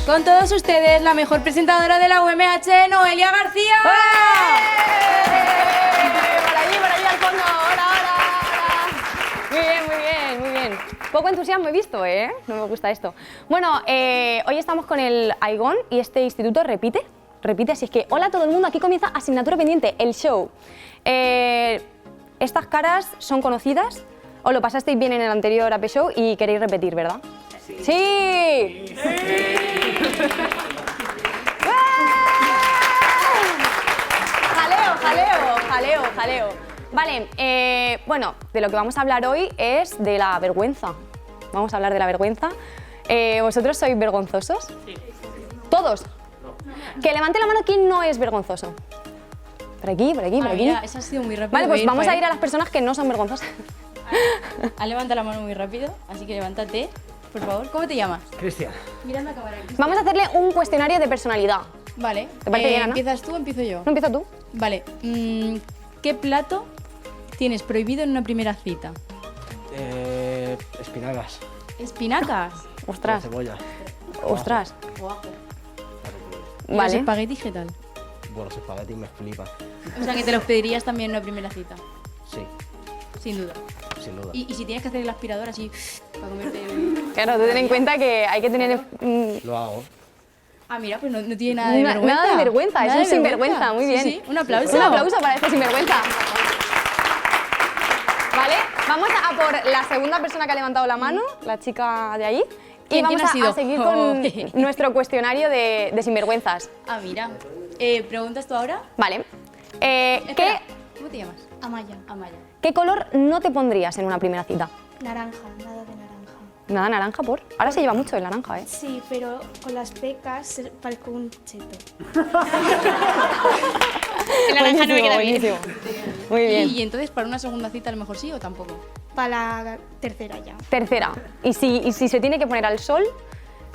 Con todos ustedes, la mejor presentadora de la UMH, Noelia García. Por allí al fondo. Hola. Muy bien. Poco entusiasmo he visto, ¿eh? No me gusta esto. Bueno, hoy estamos con el Aigón y este instituto repite, así es que hola a todo el mundo, aquí comienza asignatura pendiente, el show. Estas caras son conocidas, os lo pasasteis bien en el anterior AP Show y queréis repetir, ¿verdad? ¡Sí! Jaleo. Vale, bueno, de lo que vamos a hablar hoy es de la vergüenza. Vamos a hablar de la vergüenza. ¿Vosotros sois vergonzosos? Sí. ¿Todos? No. Que levante la mano quien no es vergonzoso. Por aquí. Mira, eso ha sido muy rápido. Vale, pues vamos a ir a las personas que no son vergonzosas. Ha levantado la mano muy rápido, así que levántate, por favor. ¿Cómo te llamas? Cristian. Mirando a cámara. Vamos a hacerle un cuestionario de personalidad. Vale. ¿Te parece bien, Ana? ¿Empiezas tú o empiezo yo? ¿No empieza tú? Vale. ¿Qué plato tienes prohibido en una primera cita? Espinacas. ¿Espinacas? Ostras. Cebolla. Ostras. O ajo. ¿Y los Vale. espaguetis qué tal? Bueno, los espaguetis me flipan. O sea, que te los pedirías también en una primera cita. Sí, Sin duda. sin duda. Y si tienes que hacer el aspirador así para comerte... Claro, tú ten en cuenta que hay que tener... Lo hago. Ah, mira, pues no tiene nada de vergüenza. Nada de vergüenza, Nada es un de sinvergüenza, muy bien. Sí, un aplauso. Un aplauso para este sinvergüenza. Vale, vamos a por la segunda persona que ha levantado la mano, la chica de ahí. Y ¿Quién vamos ha sido? a seguir con nuestro cuestionario de sinvergüenzas. Ah, mira. ¿Preguntas tú ahora? Vale. Espera, ¿cómo te llamas? Amaya. Amaya. ¿Qué color no te pondrías en una primera cita? Naranja, nada de naranja. Nada, naranja, ¿por? Ahora se lleva mucho el naranja, ¿eh? Sí, pero con las pecas parezco un cheto. El naranja no me queda bien. Buenísimo. Muy bien. ¿Y entonces para una segunda cita a lo mejor sí o tampoco? Para la tercera ya. Tercera. ¿Y si se tiene que poner al sol?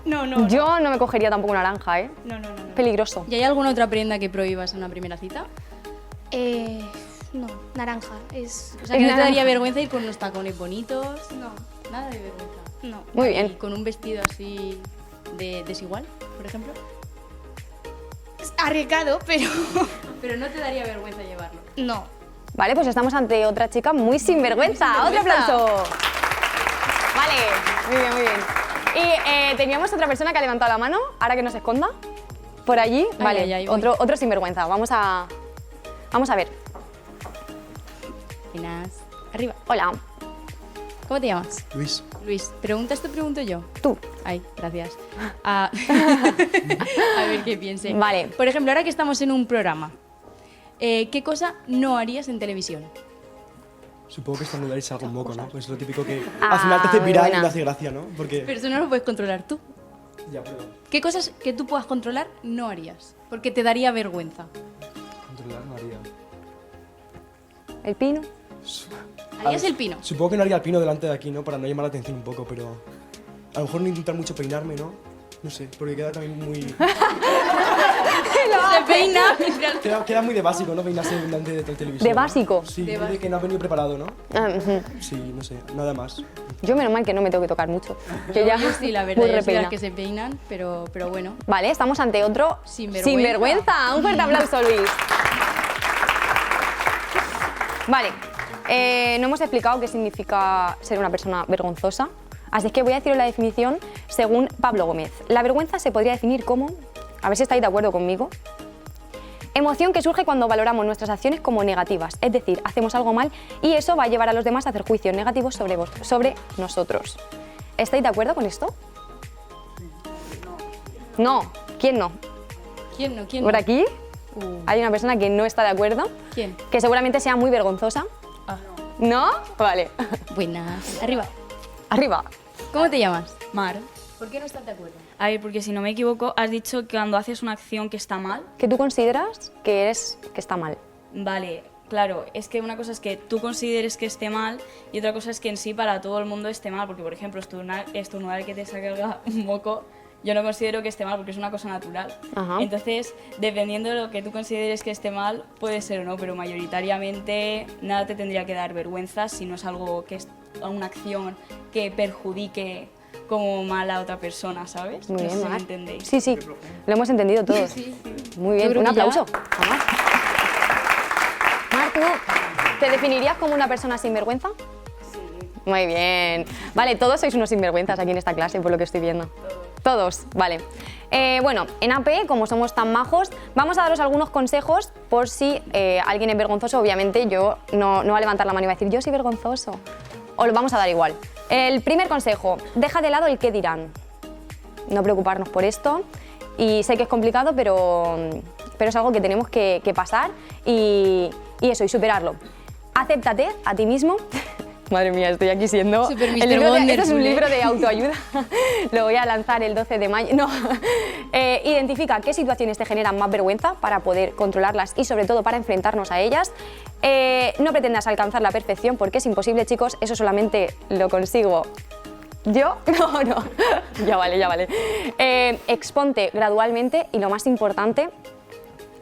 No. Yo no me cogería tampoco naranja, ¿eh? No. Peligroso. ¿Y hay alguna otra prenda que prohíbas en una primera cita? No, naranja. O sea, que no te daría vergüenza ir con unos tacones bonitos. No. Nada de vergüenza. No. Muy ¿Y bien. con un vestido así de desigual, por ejemplo? Es arriesgado, pero Pero no te daría vergüenza llevarlo. no. Vale, pues estamos ante otra chica muy sinvergüenza. ¡Otro aplauso! Vale, muy bien. Y teníamos otra persona que ha levantado la mano, ahora que no se esconda. Por allí, vale, ay, voy. otro sinvergüenza. Vamos a ver. Buenas. Arriba. Hola, ¿Cómo te llamas? Luis. Luis. ¿Preguntas tú o pregunto yo? tú. Ay, gracias. A ver qué piense. Vale. Por ejemplo, ahora que estamos en un programa, ¿qué cosa no harías en televisión? Supongo que estornudar y salga un moco, ¿no? Pues es lo típico que Ah, al final te hace muy viral buena. y no hace gracia, ¿no? Porque... Pero eso no lo puedes controlar tú. Ya, pero... ¿Qué cosas que tú puedas controlar no harías? Porque te daría vergüenza. Controlar no haría. ¿El pino? ¿Harías el pino? Supongo que no haría el pino delante de aquí, ¿no? Para no llamar la atención un poco, pero... A lo mejor no intentar mucho peinarme, ¿no? No sé, porque queda también muy... Se peina mientras... Queda muy de básico, ¿no? Peinarse delante de la televisión. ¿De ¿no? básico? Sí, De de que no ha venido preparado, ¿no? Ah, ujú. Sí, no sé, nada más. Yo menos mal que no me tengo que tocar mucho. Que ya Yo sí, la muy verdad, yo soy repeina. las que se peinan, pero bueno. Vale, estamos ante otro Sinvergüenza. sinvergüenza. Un fuerte aplauso, Luis. Vale, no hemos explicado qué significa ser una persona vergonzosa, así es que voy a deciros la definición según Pablo Gómez. La vergüenza se podría definir como, a ver si estáis de acuerdo conmigo, emoción que surge cuando valoramos nuestras acciones como negativas, es decir, hacemos algo mal y eso va a llevar a los demás a hacer juicios negativos sobre nosotros. ¿Estáis de acuerdo con esto? No. ¿Quién no? ¿Quién no? ¿Quién ¿Por no? aquí? Hay una persona que no está de acuerdo, ¿Quién? que seguramente sea muy vergonzosa. Ah. ¿No? Vale. Buenas. Arriba. Arriba. ¿Cómo te llamas? Mar. ¿Por qué no estás de acuerdo? A ver, porque si no me equivoco, has dicho que cuando haces una acción que está mal, ¿Que tú consideras que está mal? vale, claro, es que una cosa es que tú consideres que esté mal y otra cosa es que en sí para todo el mundo esté mal, porque por ejemplo, estornudar y que te salga un moco, yo no considero que esté mal porque es una cosa natural. Ajá. Entonces, dependiendo de lo que tú consideres que esté mal, puede ser o no, pero mayoritariamente nada te tendría que dar vergüenza si no es algo que es una acción que perjudique como mal a otra persona, ¿sabes? Muy No bien, sé si me Mar. entendéis. Sí, sí, lo hemos entendido todos. Muy bien, Yo creo un que ya- aplauso. Vamos. Mar, ¿tú te definirías como una persona sinvergüenza? Sí. Muy bien. Vale, todos sois unos sinvergüenzas aquí en esta clase, por lo que estoy viendo. Todos, vale. Bueno, en AP, como somos tan majos, vamos a daros algunos consejos por si alguien es vergonzoso. Obviamente yo no va a levantar la mano y va a decir yo soy vergonzoso. Os lo vamos a dar igual. El primer consejo, deja de lado el qué dirán. No preocuparnos por esto. Y sé que es complicado, pero es algo que tenemos que pasar y eso, y superarlo. Acéptate a ti mismo. Madre mía, estoy aquí siendo... Super el Mr. libro de- esto es un Wonderful, ¿eh? libro de autoayuda. Lo voy a lanzar el 12 de mayo. No. Identifica qué situaciones te generan más vergüenza para poder controlarlas y sobre todo para enfrentarnos a ellas. No pretendas alcanzar la perfección porque es imposible, chicos. Eso solamente lo consigo yo. No. Ya vale. Exponte gradualmente y lo más importante,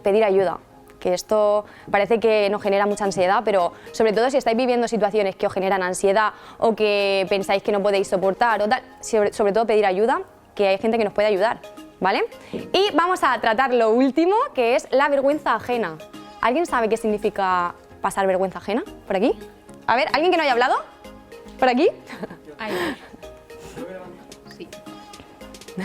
pedir ayuda. Que esto parece que nos genera mucha ansiedad, pero sobre todo si estáis viviendo situaciones que os generan ansiedad o que pensáis que no podéis soportar o tal, sobre todo pedir ayuda, que hay gente que nos puede ayudar, ¿vale? Y vamos a tratar lo último, que es la vergüenza ajena. ¿Alguien sabe qué significa pasar vergüenza ajena? ¿Por aquí? A ver, ¿alguien que no haya hablado? ¿Por aquí? Ahí va. Sí.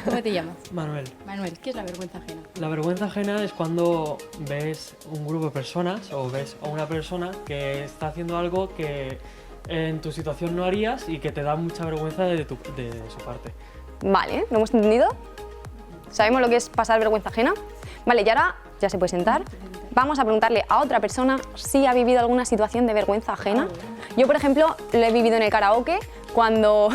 ¿Cómo te llamas? Manuel, Manuel, ¿qué es la vergüenza ajena? la vergüenza ajena es cuando ves un grupo de personas o ves a una persona que está haciendo algo que en tu situación no harías y que te da mucha vergüenza de su parte. Vale, ¿lo hemos entendido? ¿Sabemos lo que es pasar vergüenza ajena? Vale, y ahora ya se puede sentar. Vamos a preguntarle a otra persona si ha vivido alguna situación de vergüenza ajena. Yo, por ejemplo, lo he vivido en el karaoke cuando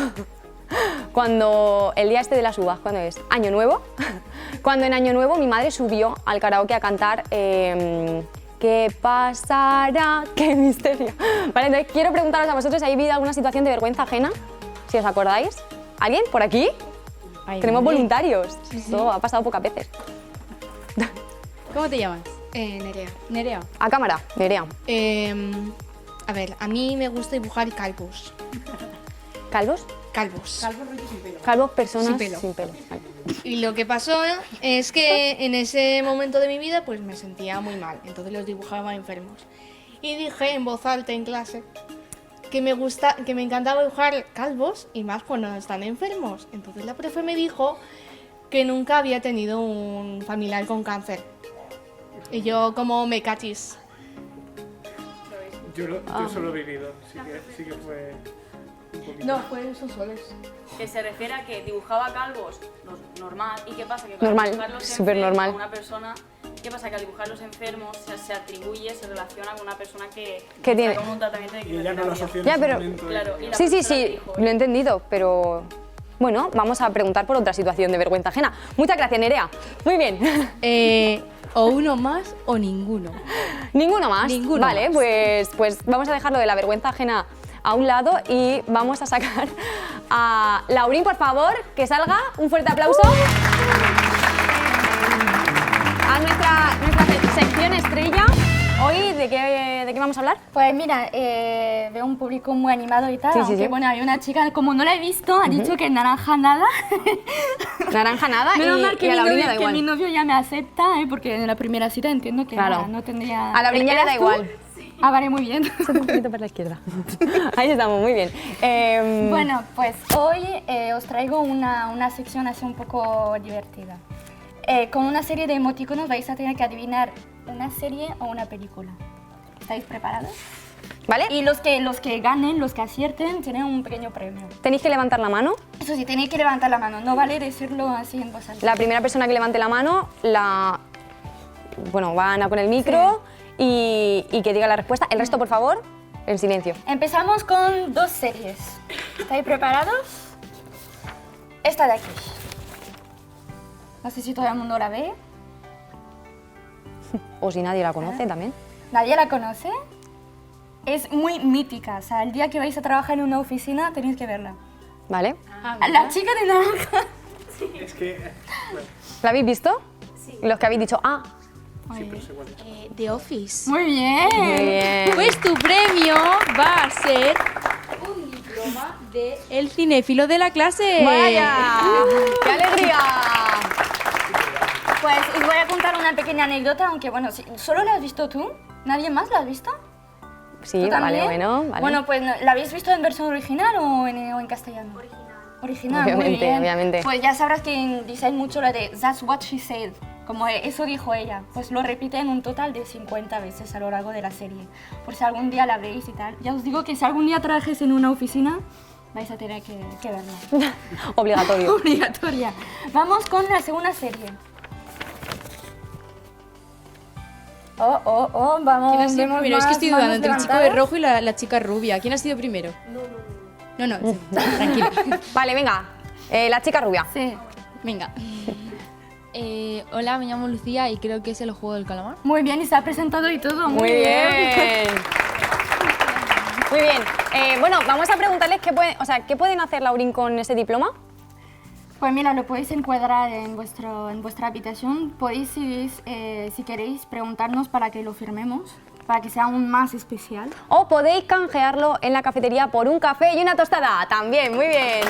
el día este de las uvas, ¿cuándo es? Año Nuevo. Cuando en Año Nuevo mi madre subió al karaoke a cantar ¿qué pasará? ¡Qué misterio! Vale, entonces quiero preguntaros a vosotros si habéis vivido alguna situación de vergüenza ajena, si os acordáis. ¿Alguien por aquí? Tenemos voluntarios. Eso ha pasado pocas veces. ¿Cómo te llamas? Nerea. Nerea. A cámara, Nerea. A ver, a mí me gusta dibujar calvos. ¿Calvos? Calvos. Calvos, personas Sin pelo. Vale. Y lo que pasó es que en ese momento de mi vida pues me sentía muy mal, entonces los dibujaba enfermos. Y dije en voz alta en clase que me encantaba dibujar calvos y más cuando están enfermos. Entonces la profe me dijo que nunca había tenido un familiar con cáncer. Y yo como me cachis. Yo solo he vivido, sí que fue un poquito. No, fue esos soles. Que se refiere a que dibujaba calvos, normal, y qué pasa que Normal, dibujarlos súper enfermos normal. a una persona, qué pasa que al dibujarlos enfermos se atribuye, se relaciona con una persona que tiene? está con un tratamiento de Y ella no lo quimioterapia. asoció en Ya, ese pero- momento. Claro, y la Sí, persona sí, dijo, lo he entendido, pero bueno, vamos a preguntar por otra situación de vergüenza ajena. Muchas gracias, Nerea. Muy bien. O uno más o ninguno. Ninguno más. Ninguno Vale, más. Pues vamos a dejarlo de la vergüenza ajena a un lado y vamos a sacar a Laurín, por favor, que salga. Un fuerte aplauso. A nuestra sección estrella. Hoy, ¿de qué vamos a hablar? Pues mira, veo un público muy animado y tal, Sí, sí, aunque sí. bueno, hay una chica, como no la he visto, ha dicho que naranja nada. Naranja nada Menos y, mal y que, a mi Laurín le novio, da que igual. mi novio ya me acepta, porque en la primera cita entiendo que Claro. nada, no tendría... A Laurín ya le da ¿Eras tú? igual. Ah, vale, muy bien. Un poquito para la izquierda. Ahí estamos, muy bien. Bueno, pues hoy os traigo una sección así un poco divertida. Con una serie de emoticonos vais a tener que adivinar una serie o una película. ¿Estáis preparados? ¿Vale? Y los que ganen, los que acierten, tienen un pequeño premio. Tenéis que levantar la mano. Eso sí, tenéis que levantar la mano, no vale decirlo así en voz alta. La primera persona que levante la mano, va Ana con el micro y que diga la respuesta. El resto, por favor, en silencio. Empezamos con dos series. ¿Estáis preparados? Esta de aquí. No sé si todo el mundo la ve. O si nadie la conoce también. ¿Nadie la conoce? Es muy mítica. O sea, el día que vais a trabajar en una oficina tenéis que verla. ¿Vale? La chica de naranja. Es que. ¿La habéis visto? Sí. Los que habéis dicho, The Office. Muy bien. muy bien. Pues tu premio va a ser un diploma de El cinéfilo de la clase. ¡Vaya! ¡Qué alegría! Pues os voy a contar una pequeña anécdota, aunque bueno, ¿solo la has visto tú? ¿Nadie más la has visto? Sí, ¿Tú vale, también? bueno, vale. Bueno, pues ¿la habéis visto en versión original o en castellano? Original, muy Obviamente, bien. obviamente. Pues ya sabrás que dicen mucho lo de "That's what she said", como eso dijo ella. Pues lo repiten un total de 50 veces a lo largo de la serie. Por si algún día la veis y tal. Ya os digo que si algún día trabajes en una oficina, vais a tener que verla. Obligatorio. Obligatoria. Vamos con la segunda serie. Vamos. ¿Quién ha sido vemos primero? Es que más estoy dudando manos entre el chico de levantadas. rojo y la chica rubia. ¿Quién ha sido primero? No, tranquila. Vale, venga. La chica rubia. Sí. Venga. Hola, me llamo Lucía y creo que es el juego del calamar. Muy bien, y se ha presentado y todo. Muy bien. Muy bien. Bueno, vamos a preguntarles qué pueden hacer, Laurín, con ese diploma. Pues mira, lo podéis encuadrar en vuestra habitación. Podéis, si queréis, preguntarnos para que lo firmemos, para que sea aún más especial. O podéis canjearlo en la cafetería por un café y una tostada. También, muy bien.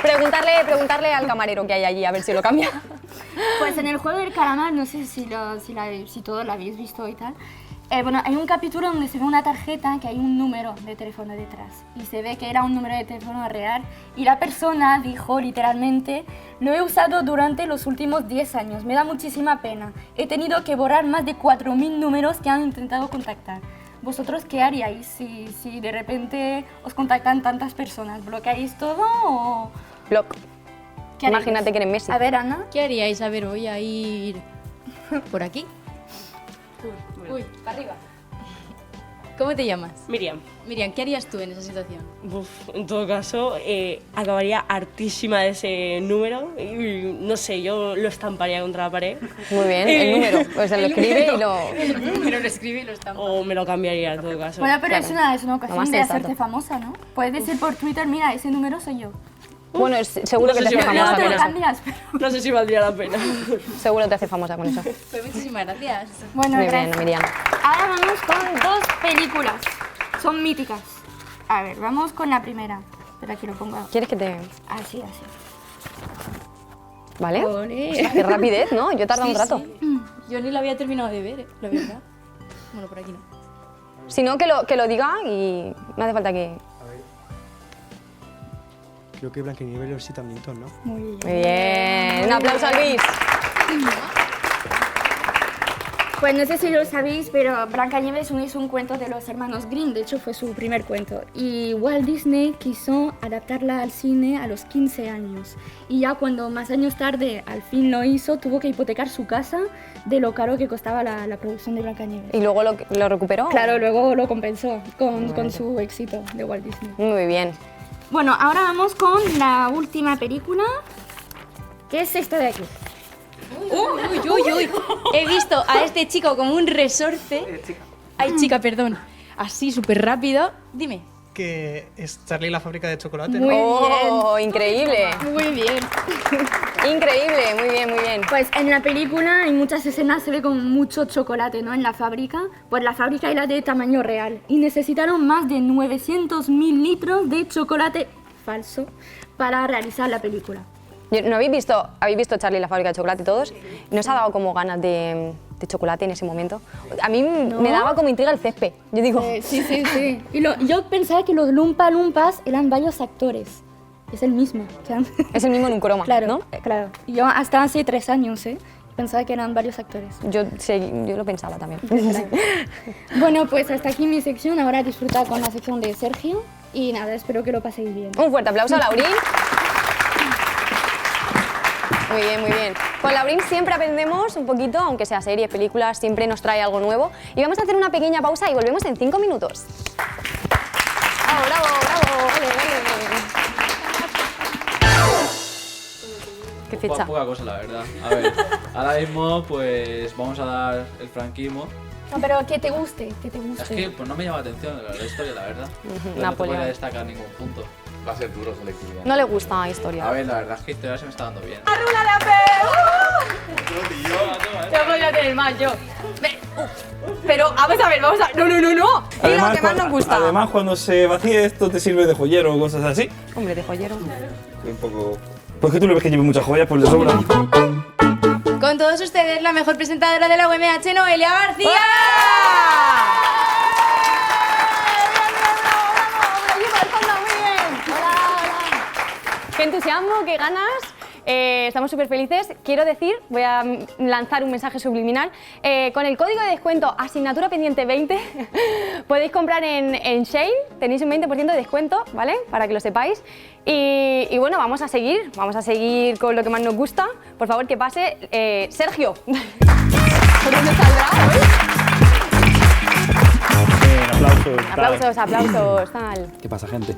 Preguntarle al camarero que hay allí, a ver si lo cambia. Pues en el juego del calamar, no sé si todos lo habéis visto y tal. Bueno, hay un capítulo donde se ve una tarjeta que hay un número de teléfono detrás y se ve que era un número de teléfono real y la persona dijo literalmente: lo he usado durante los últimos 10 años, me da muchísima pena, he tenido que borrar más de 4.000 números que han intentado contactar. ¿Vosotros qué haríais si de repente os contactan tantas personas? ¿Bloqueáis todo o...? Block. ¿Qué haréis? Imagínate que eres Messi. A ver, Ana. ¿Qué haríais? A ver, voy a ir por aquí. Uy, para arriba. ¿Cómo te llamas? Miriam. Miriam, ¿qué harías tú en esa situación? En todo caso, acabaría hartísima de ese número y no sé, yo lo estamparía contra la pared. Muy bien, el número. Pues se lo escribe y lo... El número lo escribe y lo estampa. O me lo cambiaría en todo caso. Bueno, pero Claro. es una Lo ocasión más de sensato. hacerte famosa, ¿no? Puedes decir por Twitter: mira, ese número soy yo. Bueno, seguro No que sé te si hace valdría famosa la Te con lo pena. eso. cambias, pero... No sé si valdría la pena. Seguro te hace famosa con eso. Pues muchísimas gracias. Bueno, Muy bien, gracias. Miriam. Ahora vamos con dos películas. Son míticas. A ver, vamos con la primera. Pero aquí lo pongo ¿Quieres que te...? así. ¿Vale? Ole. Ostras, qué rapidez, ¿no? Yo he tardado un rato. Sí. Yo ni la había terminado de ver, la verdad. Bueno, por aquí no. Si no, que lo diga y no hace falta que... Creo que Blancanieves y los siete anillos, ¿no? Muy bien. Muy bien. Un aplauso a Luis. Pues no sé si lo sabéis, pero Blancanieves es un cuento de los hermanos Grimm. De hecho, fue su primer cuento. Y Walt Disney quiso adaptarla al cine a los 15 años. Y ya cuando más años tarde al fin lo hizo, tuvo que hipotecar su casa de lo caro que costaba la producción de Blancanieves. ¿Y luego lo recuperó? Claro, luego lo compensó con su éxito de Walt Disney. Muy bien. Bueno, ahora vamos con la última película, que es esta de aquí. Uy. He visto a este chico como un resorte. Ay, chica, perdón. Así, súper rápido. Dime. Que es Charlie y la fábrica de chocolate, Muy ¿no? ¡Oh, increíble! Muy bien. Increíble, muy bien, muy bien. Pues en la película en muchas escenas se ve con mucho chocolate, ¿no? En la fábrica. Pues la fábrica era de tamaño real y necesitaron más de 900.000 litros de chocolate falso para realizar la película. ¿No habéis visto Charlie y la fábrica de chocolate todos? ¿No os ha dado como ganas de chocolate en ese momento? A mí me daba como intriga el césped. Yo digo... Sí. Y yo pensaba que los Lumpa Lumpas eran varios actores. Es el mismo. O sea, Es el mismo en un croma, claro, ¿no? claro. Y yo hasta hace 3 años, pensaba que eran varios actores. Yo lo pensaba también. Bueno, pues hasta aquí mi sección. Ahora disfrutar con la sección de Sergio. Y nada, espero que lo paséis bien. Un fuerte aplauso a Laurín. Muy bien, muy bien. Con Laurín siempre aprendemos un poquito, aunque sea series, películas, siempre nos trae algo nuevo. Y vamos a hacer una pequeña pausa y volvemos en 5 minutos. ¡Bravo, bravo! ¡Ole, ole! ¿Qué fecha? Poca cosa, la verdad. A ver, ahora mismo pues vamos a dar el franquismo. No, pero que te guste, Es que pues no me llama la atención la historia, la verdad. No te Napoleón. podría destacar ningún punto. Va a ser duro selectividad. No le gusta la historia. A ver, la verdad es que historia se me está dando bien. ¡Arrula de AP! Yo podría tener más, yo. Pero, vamos a ver, vamos a... No. Mira lo que más nos gusta. Además, cuando se vacíe esto, te sirve de joyero o cosas así. Hombre, de joyero. Un poco... Pues que tú le ves que lleve muchas joyas, pues le sobra. Con todos ustedes, la mejor presentadora de la UMH, Noelia García. ¡Qué entusiasmo, qué ganas! Estamos súper felices. Quiero decir, voy a lanzar un mensaje subliminal. Con el código de descuento asignatura pendiente 20 podéis comprar en Shein, tenéis un 20% de descuento, ¿vale? Para que lo sepáis. Y bueno, vamos a seguir con lo que más nos gusta. Por favor, que pase Sergio. ¿Por dónde saldrá hoy? Aplausos, tal. ¿Qué pasa, gente?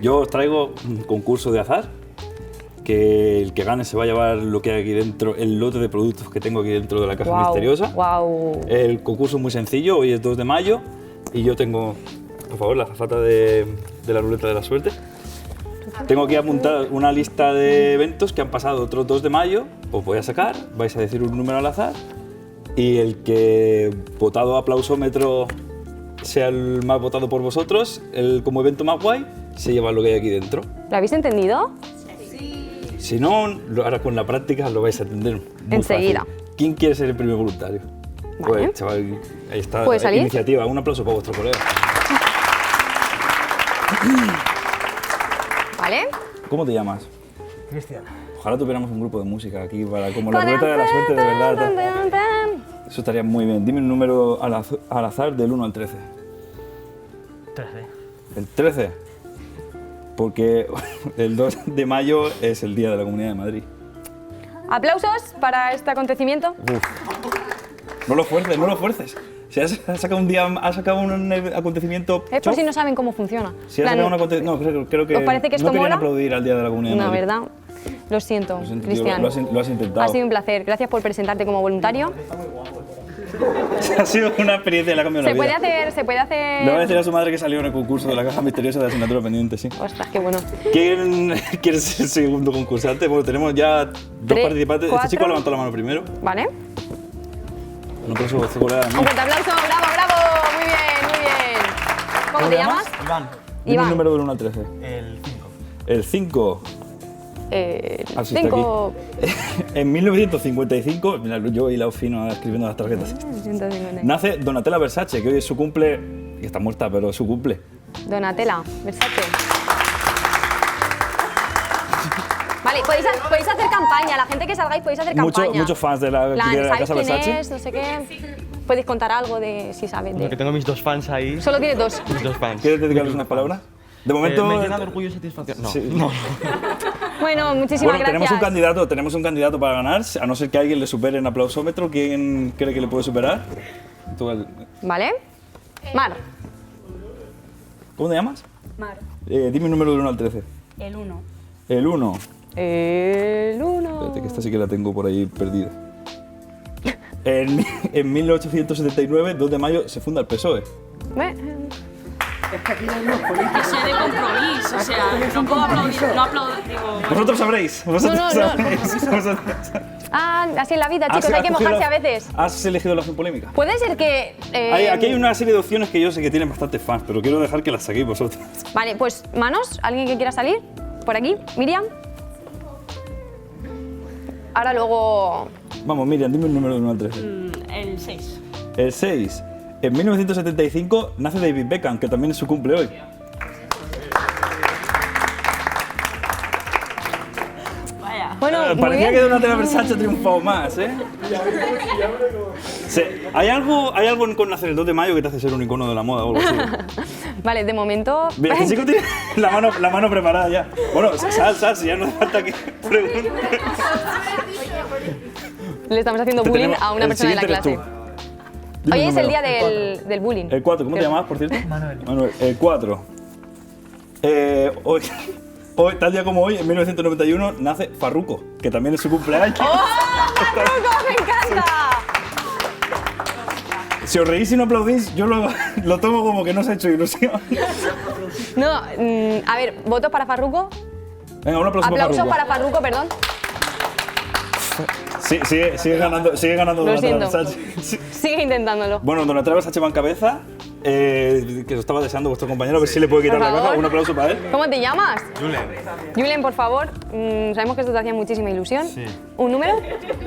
Yo os traigo un concurso de azar, que el que gane se va a llevar lo que hay aquí dentro, el lote de productos que tengo aquí dentro de la caja misteriosa. Wow. El concurso es muy sencillo, hoy es 2 de mayo y yo tengo, por favor, la azafata de la ruleta de la suerte. Tengo aquí apuntada una lista de eventos que han pasado otros 2 de mayo, os voy a sacar, vais a decir un número al azar y el que votado a aplausómetro sea el más votado por vosotros, como evento más guay, se lleva lo que hay aquí dentro. ¿Lo habéis entendido? Si no, ahora con la práctica lo vais a entender muy enseguida. fácil. ¿Quién quiere ser el primer voluntario? Vale. Pues, chaval, ahí está ¿Puede la salir? iniciativa. Un aplauso para vuestro colega. ¿Vale? ¿Cómo te llamas? Cristian. Ojalá tuviéramos un grupo de música aquí para como la ruleta de la suerte, de verdad. Eso estaría muy bien. Dime un número al azar del 1 al 13. 13. ¿El 13? Porque el 2 de mayo es el Día de la Comunidad de Madrid. ¿Aplausos para este acontecimiento? Uf. No lo fuerces. Si has sacado un acontecimiento... Es por si no saben cómo funciona. Si has sacado un acontecimiento... No, creo que ¿Os parece que esto no querían mola? aplaudir al Día de la Comunidad de No, Madrid. ¿verdad? Lo siento, Tío, Cristian. lo has intentado. Ha sido un placer. Gracias por presentarte como voluntario. Ha sido una experiencia, le ha cambiado la vida. Se puede hacer... Le voy a decir a su madre que salió en el concurso de la caja misteriosa de asignatura pendiente, sí. Ostras, qué bueno. ¿Quién quiere ser el segundo concursante? Bueno, tenemos ya 2 participantes. 4. Este chico levantó la mano primero. Vale. Un aplauso a su colega. Un fuerte aplauso. Bravo. Muy bien. ¿Cómo te llamas? Iván. Dime un número del 1 al 13. El 5. El 5. Así está 5. aquí. En 1955, mira, yo he hilado fino escribiendo las tarjetas. Nace Donatella Versace, que hoy es su cumple, que está muerta, pero es su cumple. Donatella Versace. Vale, podéis hacer campaña. La gente que salgáis podéis hacer campaña. Muchos fans de la ¿sabéis casa quién Versace. es? No sé qué. Podéis contar algo de si sabes de... Porque tengo mis 2 fans ahí. Solo tienes 2. Mis 2 fans. ¿Quieres dedicarles unas palabras? De momento... me llena de orgullo y satisfacción. No. Sí. No. Bueno, muchísimas Bueno, gracias. tenemos un candidato para ganar, a no ser que alguien le supere en aplausómetro. ¿Quién cree que le puede superar? ¿Vale? Mar. ¿Cómo te llamas? Mar. Dime un número del 1 al 13. El 1. El 1. El 1. Espérate, que esta sí que la tengo por ahí perdida. En 1879, 2 de mayo, se funda el PSOE. Que soy de compromiso, o sea, no puedo aplaudir, no aplaudir, digo... Vosotros sabréis. Así es la vida, chicos, hay que mojarse a veces. ¿Has elegido la opción polémica? Puede ser que... Aquí hay una serie de opciones que yo sé que tienen bastantes fans, pero quiero dejar que las saquéis vosotros. Vale, pues manos, ¿alguien que quiera salir? Por aquí, Miriam. Ahora luego... Vamos, Miriam, dime un número del 1 al 13. El 6. El 6. En 1975 nace David Beckham, que también es su cumple hoy. Vaya. Bueno, muy parecía bien. que Donatella Versace ha triunfado más, ¿eh? Sí. ¿Hay algo con nacer el 2 de mayo que te hace ser un icono de la moda o algo así? Vale, de momento... Mira, este chico tiene la mano preparada ya. Bueno, sal, si ya no hace falta que pregunte. Le estamos haciendo bullying a una persona de la clase. Hoy es el día del bullying. El 4, ¿cómo te llamabas, por cierto? Manuel. El 4. Hoy, tal día como hoy, en 1991, nace Farruko, que también es su cumpleaños. ¡Oh, Farruko, me encanta! Si os reís y no aplaudís, yo lo tomo como que no os ha hecho ilusión. No, a ver, ¿voto para Farruko? Venga, un aplauso Aplauso para para Farruko, perdón. Sí, sigue ganando Lo Donatella siento. Versace. Sigue intentándolo. Bueno, Donatella Versace va en cabeza, que lo estaba deseando vuestro compañero, a ver si le puede quitar Por la cosa. favor. Un aplauso para él. ¿Cómo te llamas? Julen. Julen, por favor, sabemos que esto te hacía muchísima ilusión. Sí. ¿Un número?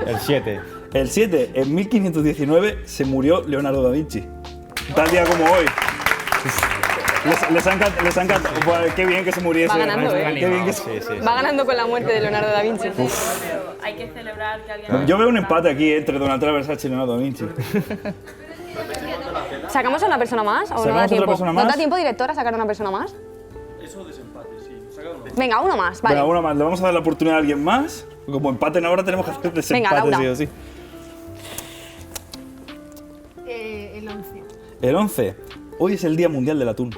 El 7. El 7, en 1519 se murió Leonardo da Vinci. Tal día como hoy. Les ha encantado. Buah, qué bien que se muriese. Va ganando, ¿eh? Qué bien que se... Va ganando con la muerte de Leonardo da Vinci. Hay que celebrar que alguien... Yo veo un empate aquí entre Donatella Versace y Leonardo da Vinci. ¿Sacamos a una persona más o no ¿Sacamos da otra tiempo? persona ¿Nos da más? tiempo, director, a sacar a una persona más? Eso desempate, sí. Venga, uno más, vale. Venga, una más. Le vamos a dar la oportunidad a alguien más. Como empaten ahora tenemos que hacer desempate, Venga, Laura. sí o sí. El 11. El 11. Hoy es el Día Mundial del Atún.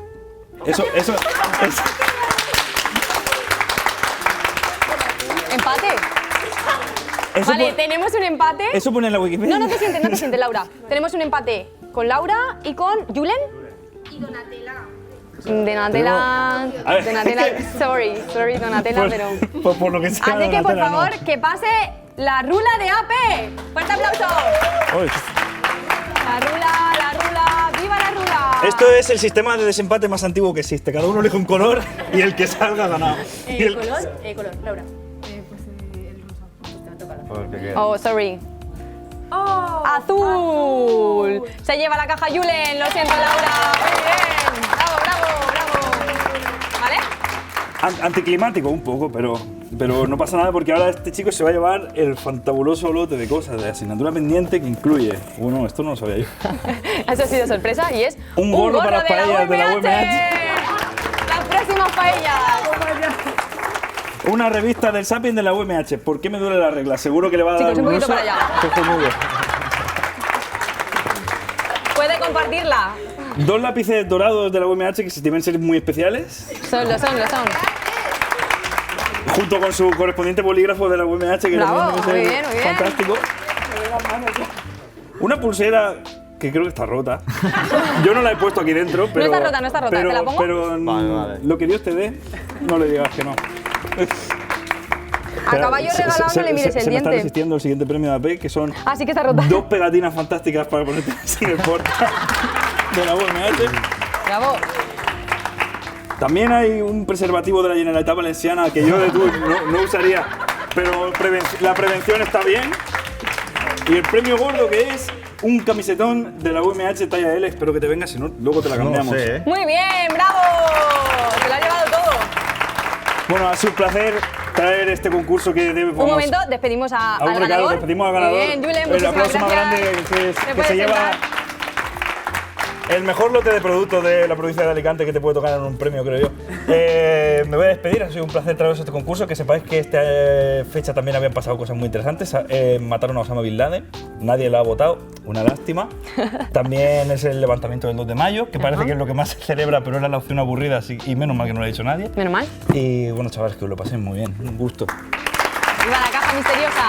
¿Empate? Eso Vale, pone- tenemos un empate. Eso pone en la Wikipedia. No te sientes, Laura. Tenemos un empate con Laura y con Julen. Y Donatella. Donatella. A ver, Donatella. es Sorry, Donatella, pero. Por lo que sea. Así que, por Donatella, no. favor, que pase la rula de AP. ¡Fuerte aplauso! Uy. La rula, ¡viva la rula! Esto es el sistema de desempate más antiguo que existe. Cada uno elige un color y el que salga ha ganado. Y el- Color, Laura. Oh, sorry. ¡Azul! Se lleva la caja Julen. Lo siento, Laura. Muy bien. Bravo. ¿Vale? Anticlimático un poco, pero no pasa nada porque ahora este chico se va a llevar el fantabuloso lote de cosas de asignatura pendiente que incluye. Bueno, esto no lo sabía yo. Eso ha sido sorpresa y es Un gorro para las paellas de la UMH. Las próximas paellas. Una revista del Sapien de la UMH. ¿Por qué me duele la regla? Seguro que le va a dar Chicos, un poquito uso. para allá. Cojonudo. Puede compartirla. 2 lápices dorados de la UMH que deben ser muy especiales. Lo son. Junto con su correspondiente bolígrafo de la UMH, que Bravo, también debe muy ser bien. fantástico. Una pulsera que creo que está rota. Yo no la he puesto aquí dentro, pero... No está rota. Pero, ¿Te la pongo? Pero Vale. lo que Dios te dé, no le digas que no. A caballo regalado no le mires el Se me está diente. resistiendo el siguiente premio de AP, que son Ah, sí que está rota. 2 pegatinas fantásticas para ponerte en el porta de la UMH. Bravo. También hay un preservativo de la Generalitat Valenciana que yo de tú no usaría, pero la prevención está bien. Y el premio gordo que es un camisetón de la UMH talla L, espero que te venga, si no, luego te la cambiamos. No lo sé, ¿eh? Muy bien, bravo. Se lo ha llevado todo. Bueno, ha sido un placer traer este concurso que debe Un momento, despedimos a un al regalo, ganador. despedimos al ganador. Muy bien, Julen, el muchísimas aplauso más gracias. grande Te que puedes se lleva sentar. el mejor lote de productos de la provincia de Alicante que te puede tocar en un premio, creo yo. Me voy a despedir, ha sido un placer traeros este concurso. Que sepáis que esta fecha también habían pasado cosas muy interesantes. Mataron a Osama Bin Laden, nadie lo ha votado, una lástima. También es el levantamiento del 2 de mayo, que parece que es lo que más se celebra, pero era la opción aburrida, y menos mal que no lo ha dicho nadie. Menos mal. Y bueno, chavales, que os lo paséis muy bien, un gusto. ¡Viva la caja misteriosa!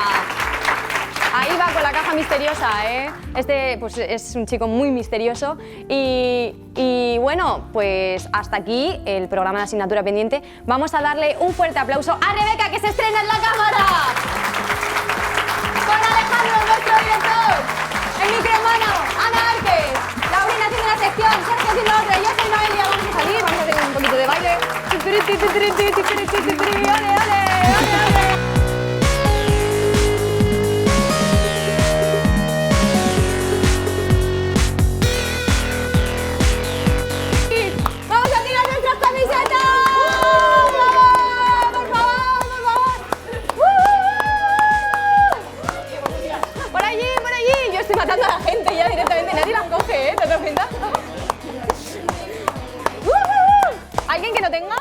Ahí va con la caja misteriosa, ¿eh? Este pues, es un chico muy misterioso. Y bueno, pues hasta aquí el programa de asignatura pendiente. Vamos a darle un fuerte aplauso a Rebeca, que se estrena en la cámara. Con Alejandro, nuestro director. El microhermano, Ana Árquez. Laurina haciendo una sección, Sergio haciendo otra. Yo soy Noelia, vamos a salir, vamos a hacer un poquito de baile. ¡Ole, ole! ¡Vamos a tirar nuestras camisetas! ¡Bravo! ¡Por favor! ¡Por allí! Yo estoy matando a la gente ya directamente. Nadie las coge, ¿eh? ¿Te das cuenta? ¿Alguien que no tenga?